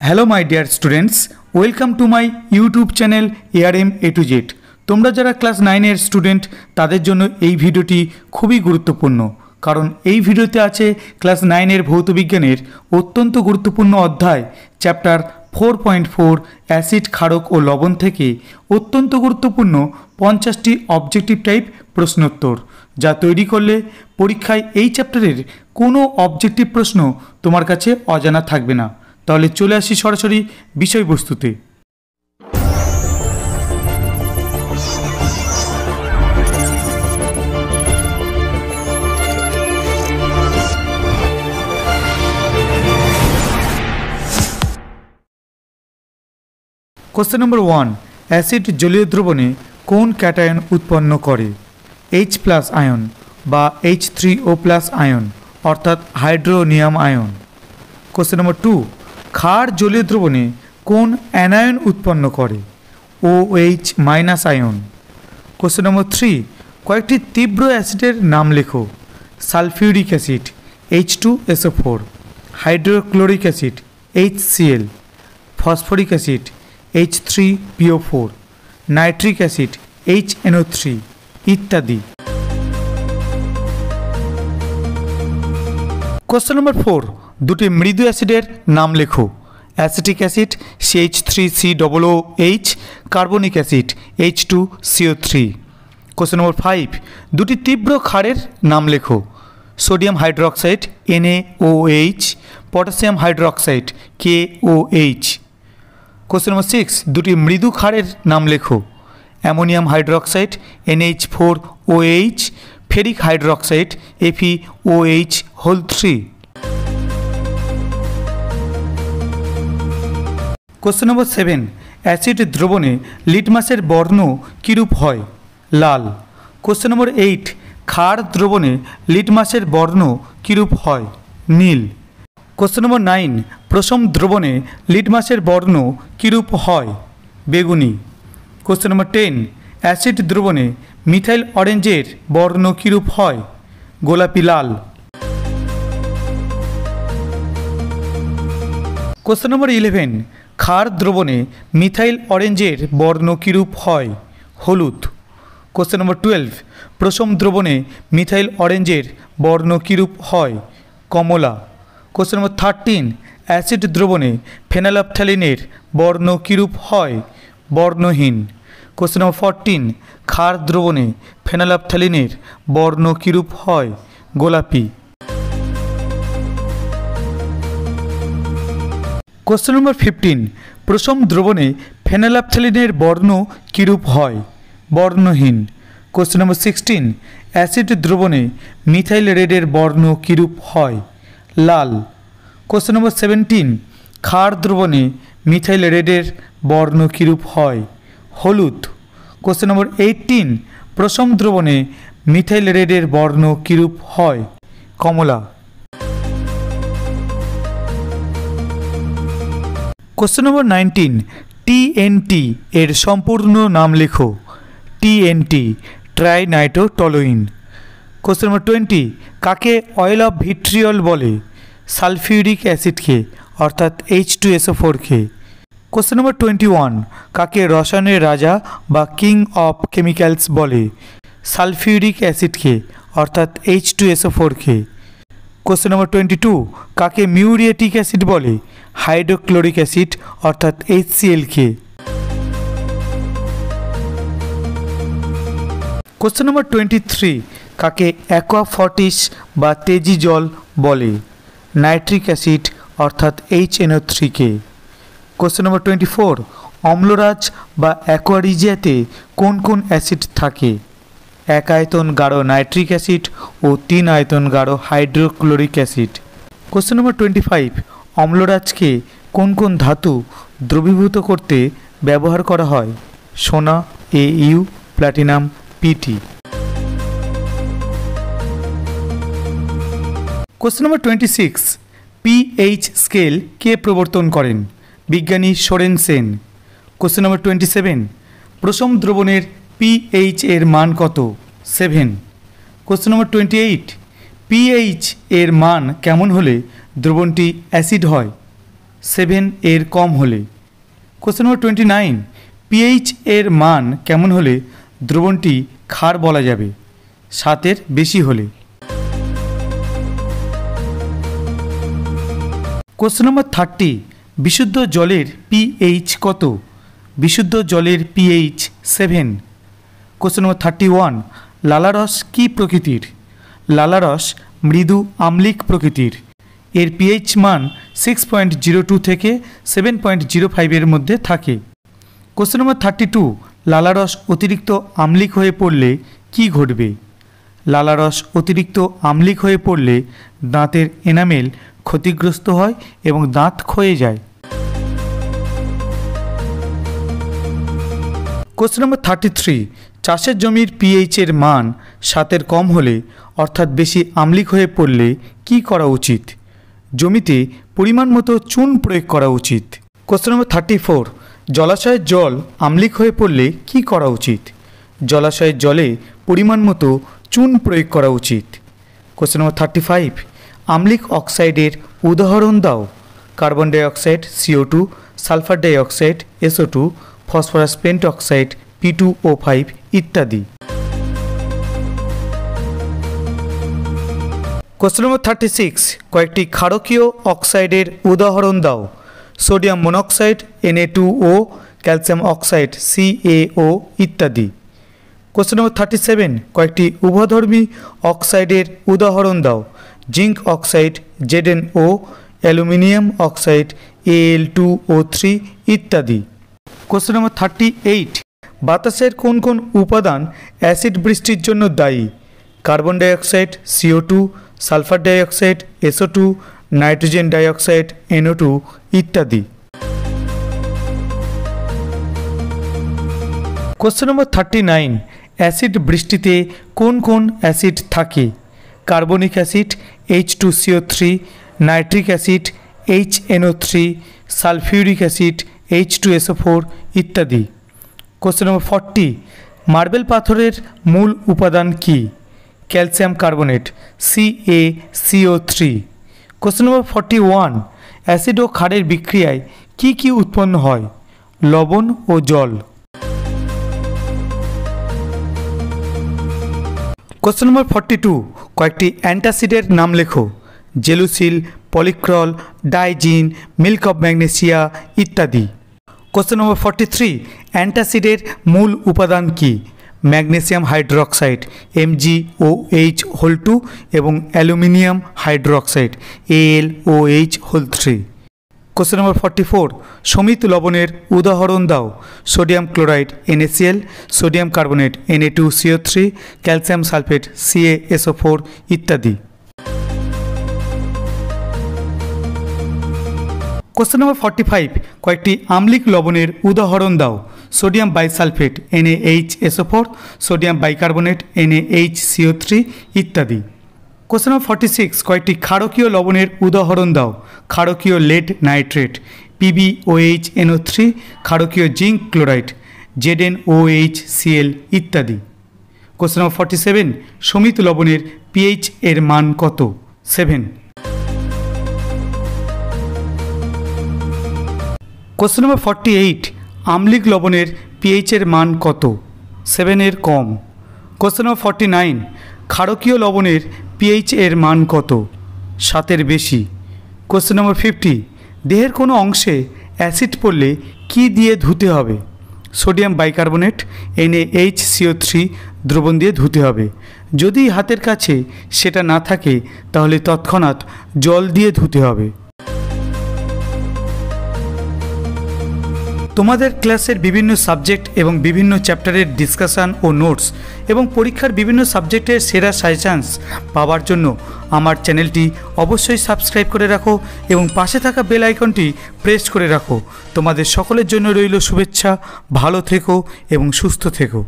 Hello my dear students welcome to my YouTube channel ARM A to Z। তোমরা যারা class 9 এর student তাদের জন্য এই ভিডিওটি খুবই গুরুত্বপূর্ণ, কারণ এই ভিডিওতে আছে ক্লাস 9 এর ভৌতবিজ্ঞানের অত্যন্ত গুরুত্বপূর্ণ অধ্যায় চ্যাপ্টার 4.4 অ্যাসিড ক্ষারক ও লবণ থেকে অত্যন্ত গুরুত্বপূর্ণ 50টি অবজেক্টিভ টাইপ প্রশ্নোত্তর, যা তৈরি করলে পরীক্ষায় এই চ্যাপ্টারের কোনো অবজেক্টিভ প্রশ্ন তোমার কাছে অজানা থাকবে না। তাহলে চলে আসি সরাসরি বিষয়বস্তুতে। কোশ্চেন নম্বর 1, অ্যাসিড জলীয় দ্রবণে কোন ক্যাটায়ন উৎপন্ন করে? H+ আয়ন বা H3O+ আয়ন অর্থাৎ হাইড্রোনিয়াম আয়ন। কোশ্চেন নম্বর 2, ক্ষার জলীয় দ্রবণে কোন অ্যানায়ন উৎপন্ন করে? OH- ion. কোশ্চেন নম্বর 3, কয়েকটি তীব্র অ্যাসিডের নাম লেখো। Sulphuric acid H2SO4, hydrochloric acid HCl, phosphoric acid H3PO4, nitric acid HNO3 ইত্যাদি। কোশ্চেন নম্বর 4, দুটি মৃদু অ্যাসিডের নাম লেখো। Acetic acid CH3COOH, carbonic acid H2CO3। Question number 5, দুটি তীব্র ক্ষারের নাম লেখো। Sodium hydroxide NaOH, potassium hydroxide KOH। Question number 6, দুটি মৃদু ক্ষারের নাম লেখো। Ammonium hydroxide NH4OH, ferric hydroxide FeOH3। Question number 7, acid দ্রবণে লিটমাসের বর্ণ কীরূপ হয়? লাল। কোশ্চেন নম্বর 8, ক্ষার দ্রবণে লিটমাসের বর্ণ কীরূপ হয়? নীল। কোশ্চেন নম্বর 9, প্রশম দ্রবণে লিটমাসের বর্ণ কীরূপ হয়? বেগুনি। কোশ্চেন নম্বর 10, অ্যাসিড দ্রবণে মিথাইল অরেঞ্জের বর্ণ কীরূপ হয়? গোলাপি লাল। কোশ্চেন নম্বর 11, ক্ষার দ্রবণে মিথাইল অরেঞ্জের বর্ণ কীরূপ হয়? হলুদ। কোশ্চেন নম্বর 12, প্রশম দ্রবণে মিথাইল অরেঞ্জের বর্ণ কীরূপ হয়? কমলা। কোশ্চেন নম্বর 13, অ্যাসিড দ্রবণে ফেনালফথ্যালিনের বর্ণ কীরূপ হয়? বর্ণহীন। কোশ্চেন নম্বর 14, ক্ষার দ্রবণে ফেনালফথ্যালিনের বর্ণ কীরূপ হয়? গোলাপি। কোশ্চেন নম্বর 15, প্রশম দ্রবণে ফেনালফথ্যালিনের বর্ণ কীরূপ হয়? বর্ণহীন। কোশ্চেন নম্বর 16, অ্যাসিড দ্রবণে মিথাইল রেডের বর্ণ কীরূপ হয়? লাল। কোশ্চেন নম্বর 17, ক্ষার দ্রবণে মিথাইল রেডের বর্ণ কীরূপ হয়? হলুদ। কোশ্চেন নম্বর 18, প্রশম দ্রবণে মিথাইল রেডের বর্ণ কীরূপ হয়? কমলা। কোশ্চেন নম্বর 19, TNT এর সম্পূর্ণ নাম লেখো। TNT ট্রাইনাইট্রোটলুইন। কোশ্চেন নম্বর 20, কাকে অয়েল অফ ভিট্রিয়ল বলে? সালফিউরিক অ্যাসিডকে অর্থাৎ H2SO4কে। কোশ্চেন নম্বর 21, কাকে রসায়নের রাজা বা কিং অফ কেমিক্যালস বলে? সালফিউরিক অ্যাসিডকে অর্থাৎ H2SO4কে। কোশ্চেন নম্বর 22, কাকে মিউরিয়েটিক অ্যাসিড বলে? হাইড্রোক্লোরিক অ্যাসিড অর্থাৎ HClকে। কোশ্চেন নম্বর 23, কাকে অ্যাকোয়াফর্টিস বা তেজি জল বলে? নাইট্রিক অ্যাসিড অর্থাৎ HNO3কে। কোশ্চেন নম্বর 24, অম্লরাজ বা অ্যাকোয়ারিজিয়াতে কোন কোন অ্যাসিড থাকে? 1 আয়তন গাঢ় নাইট্রিক অ্যাসিড ও 3 আয়তন গাঢ় হাইড্রোক্লোরিক অ্যাসিড। কোশ্চেন নম্বর 25, অম্লরাজকে কোন কোন ধাতু দ্রবীভূত করতে ব্যবহার করা হয়? সোনা AU, platinum PT। Question number 26, pH scale কে প্রবর্তন করেন? বিজ্ঞানী সোরেন সেন। কোশ্চেন নম্বর 27, প্রশম দ্রবণের pH এর মান কত? 7। কোশ্চেন নম্বর 28, pH এর মান কেমন হলে দ্রবণটি অ্যাসিড হয়? 7 এর কম হলে। কোশ্চেন নম্বর 29, পিএইচ এর মান কেমন হলে দ্রবণটি ক্ষার বলা যাবে? 7 এর বেশি হলে। কোশ্চেন নম্বর 30, বিশুদ্ধ জলের পিএইচ কত? বিশুদ্ধ জলের পিএইচ 7। কোশ্চেন নম্বর 31, লালারস কী প্রকৃতির? লালারস মৃদু আম্লিক প্রকৃতির। এর পিএইচ মান 6.02 থেকে 7.05 এর মধ্যে থাকে। কোশ্চেন নম্বর 32, লালারস অতিরিক্ত আম্লিক হয়ে পড়লে কি ঘটবে? লালারস অতিরিক্ত আম্লিক হয়ে পড়লে দাঁতের এনামেল ক্ষতিগ্রস্ত হয় এবং দাঁত ক্ষয়ে যায়। কোশ্চেন নম্বর 33, চাষের জমির পিএইচ এর মান 7 এর কম হলে অর্থাৎ বেশি আম্লিক হয়ে পড়লে কি করা উচিত? জমিতে পরিমাণ মতো চুন প্রয়োগ করা উচিত। কোশ্চেন নম্বর 34, জলাশয়ের জল আম্লিক হয়ে পড়লে কি করা উচিত? জলাশয়ের জলে পরিমাণ মতো চুন প্রয়োগ করা উচিত। কোশ্চেন নম্বর 35, আম্লিক অক্সাইডের উদাহরণ দাও। Carbon dioxide CO2, sulphur dioxide SO2, phosphorus পেন্টঅক্সাইড P2O5 ইত্যাদি। কোশ্চেন নম্বর 36, কয়েকটি ক্ষারকীয় অক্সাইডের উদাহরণ দাও। Sodium monoxide Na2O, calcium oxide CaO ইত্যাদি। কোশ্চেন নম্বর 37, কয়েকটি উভধর্মী অক্সাইডের উদাহরণ দাও। Zinc oxide ZnO, aluminium oxide Al2O3 ইত্যাদি। কোশ্চেন নম্বর 38, বাতাসের কোন কোন উপাদান অ্যাসিড বৃষ্টির জন্য দায়ী? Carbon dioxide CO2, sulphur dioxide SO2, nitrogen dioxide NO2 ইত্যাদি। কোশ্চেন নম্বর 39, অ্যাসিড বৃষ্টিতে কোন কোন অ্যাসিড থাকে? Carbonic acid H2CO3, nitric acid HNO3, sulphuric acid H2SO4 ইত্যাদি। কোশ্চেন নম্বর 40, মার্বেল পাথরের মূল উপাদান কি? Calcium carbonate CaCO3। Question number 41, acid ও ক্ষারের বিক্রিয়ায় কি কি উৎপন্ন হয়? লবণ ও জল। কোশ্চেন নম্বর 42, কয়েকটি অ্যান্টাসিডের নাম লেখো। Gelusil, পলিক্রল, Digene, milk of magnesia ইত্যাদি। কোশ্চেন নম্বর 43, অ্যান্টাসিডের মূল উপাদান কি? ম্যাগনেসিয়াম হাইড্রোক্সাইড MgOH2 এবং aluminium hydroxide AlOH3। Question number 44, Samit লবণের উদাহরণ দাও। Sodium chloride NaCl, sodium carbonate Na2CO3, calcium sulphate CaSO4 ইত্যাদি। কোশ্চেন নম্বর 45, কয়েকটি আম্লিক লবণের উদাহরণ দাও। Sodium bisulphate NaHSO4, sodium bicarbonate NaHCO3 ইত্যাদি। কোশ্চেন নম্বর 46, কয়েকটি ক্ষারকীয় লবণের উদাহরণ দাও। ক্ষারকীয় লেড নাইট্রেট PbOHNO3, ক্ষারকীয় জিঙ্ক ক্লোরাইড ZnOHCl ইত্যাদি। কোশ্চেন নম্বর 47, সমিত লবণের পিএইচ এর মান কত? 7। কোশ্চেন নম্বর 48, আম্লিক লবণের পিএইচ এর মান কত? 7 এর কম। কোশ্চেন নম্বর 49, ক্ষারকীয় লবণের পিএইচ এর মান কত? 7 এর বেশি। কোশ্চেন নম্বর 50, দেহের কোনো অংশে অ্যাসিড পড়লে কি দিয়ে ধুতে হবে? সোডিয়াম বাইকার্বনেট NaHCO3 দ্রবণ দিয়ে ধুতে হবে। যদি হাতের কাছে সেটা না থাকে তাহলে তৎক্ষণাৎ জল দিয়ে ধুতে হবে। তোমাদের ক্লাসের বিভিন্ন সাবজেক্ট এবং বিভিন্ন চ্যাপ্টারের ডিসকাশান ও নোটস এবং পরীক্ষার বিভিন্ন সাবজেক্টের সেরা সাজেশনস পাওয়ার জন্য আমার চ্যানেলটি অবশ্যই সাবস্ক্রাইব করে রাখো এবং পাশে থাকা বেল আইকনটি প্রেস করে রাখো। তোমাদের সকলের জন্য রইল শুভেচ্ছা। ভালো থেকো এবং সুস্থ থেকো।